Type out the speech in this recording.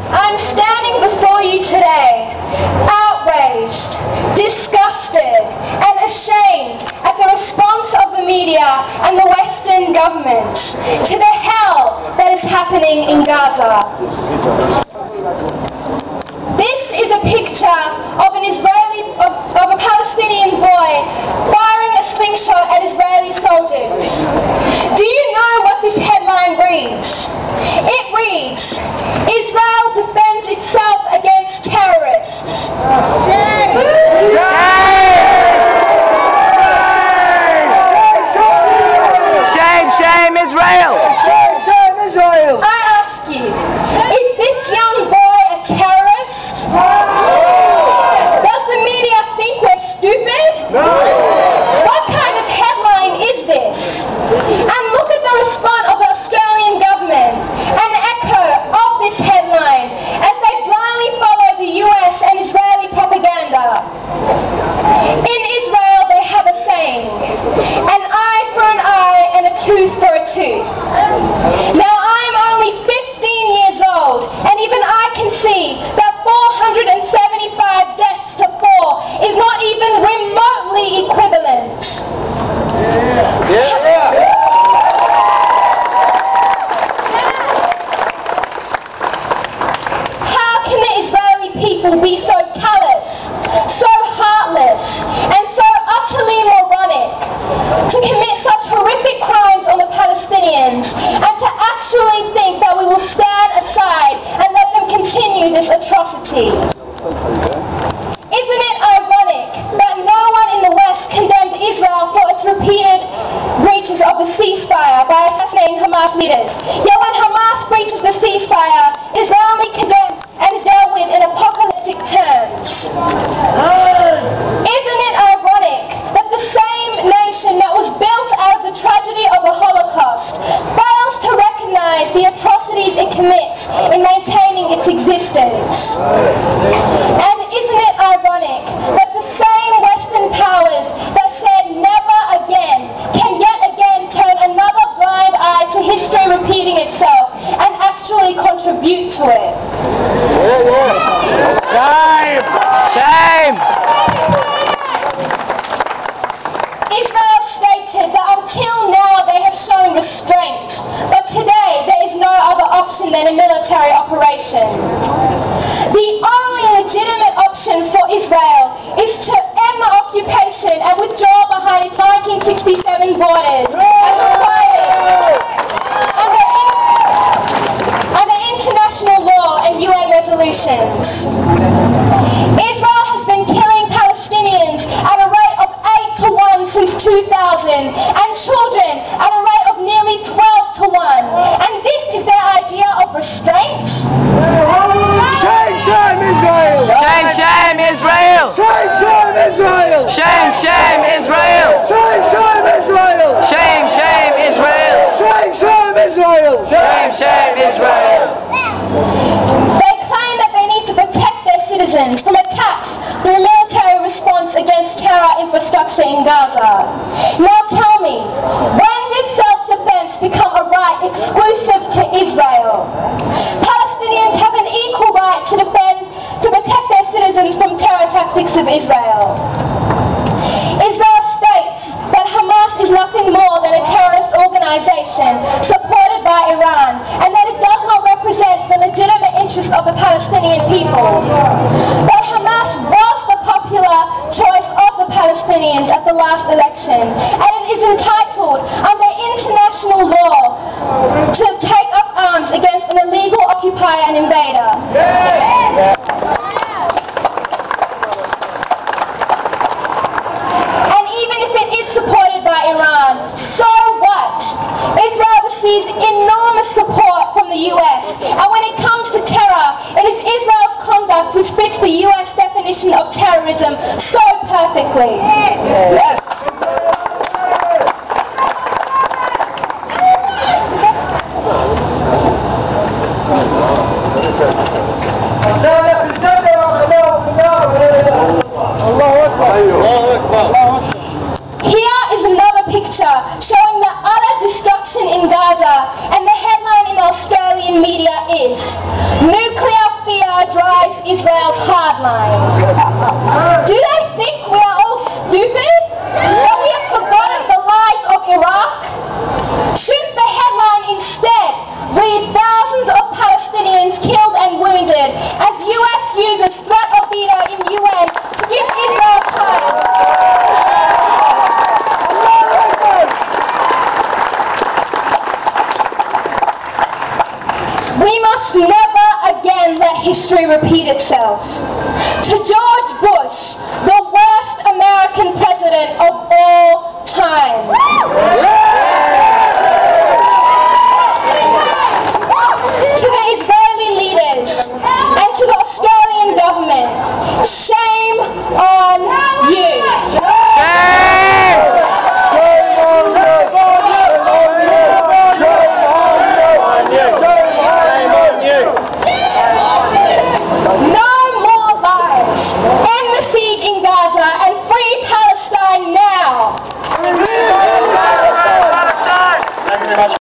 I'm standing before you today, outraged, disgusted, and ashamed at the response of the media and the Western government to the hell that is happening in Gaza. This is a picture of a Palestinian boy firing a slingshot at Israeli soldiers. Do you know what this headline reads? It reads, Israel defends itself against terrorists. Shame! Shame, shame, Israel! Shame, shame, Israel! I ask you, is this young boy a terrorist? Does the media think we're stupid? No! What kind of headline is this? And look at the response of the Australian government, an echo of this headline, as they blindly follow the US and Israeli propaganda. In Israel they have a saying, an eye for an eye and a tooth for a tooth. Now I'm only 15 years old, and even I can see that 475 deaths to 4 is not even remotely equivalent. How can the Israeli people be so callous, so heartless, and so utterly moronic to commit such horrific crimes on the Palestinians, and to actually think that we will stand aside and let them continue this atrocity? Isn't it ironic that no one in the West condemned Israel for its repeated breaches of the ceasefire by assassinating Hamas leaders? Yet when Hamas breaches the ceasefire, it is roundly condemned and is dealt with in apocalyptic terms. Isn't it ironic that the same nation that was built out of the tragedy of the Holocaust fails to recognize the atrocities it commits in maintaining its existence? And isn't it ironic that the same Western powers that said never again can yet again turn another blind eye to history repeating itself and actually contribute to it? Shame! Shame! Israel stated that until now they have shown restraint, but today there is no other option than a military operation. The only legitimate option for Israel is to end the occupation and withdraw behind its 1967 borders as required under international law and UN resolutions. Israel has been killing Palestinians at a rate of 8 to 1 since 2000, and children at a rate of nearly 12 to 1. And this is their idea of restraint? Shame, shame, Israel! Shame, shame, Israel! Shame, shame, Israel! Shame, shame, Israel! Shame, shame, Israel! Shame, shame, Israel! Shame, shame, Israel! Shame, shame, Israel! They claim that they need to protect their citizens from attacks through military response against terror infrastructure in Gaza. Now tell me, when did self-defense become a right exclusive to Israel? Palestinians have an equal right to protect their citizens from terror tactics of Israel. Israel states that Hamas is nothing more than a terrorist organization supported by Iran, and that it does not represent the legitimate interests of the Palestinian people. But Hamas was the popular choice of the Palestinians at the last election, and it is entitled under international law to take up arms against an illegal occupier and invader. And even if it is supported by Iran, so what? Israel receives enormous support from the US, and when it comes to terror, it is Israel's conduct which fits the US definition of terrorism so perfectly. Yes. Here is another picture showing the utter destruction in Gaza, and the headline in Australian media is "Nuclear Fear Drives Israel's Hardline." Do they think we are all stupid? That we have forgotten the lies of Iraq? Shouldn't the headline instead read "Thousands of Palestinians killed and wounded as US uses threat of veto in UN to give Israel time"? We must never again let history repeat itself. To George Bush, the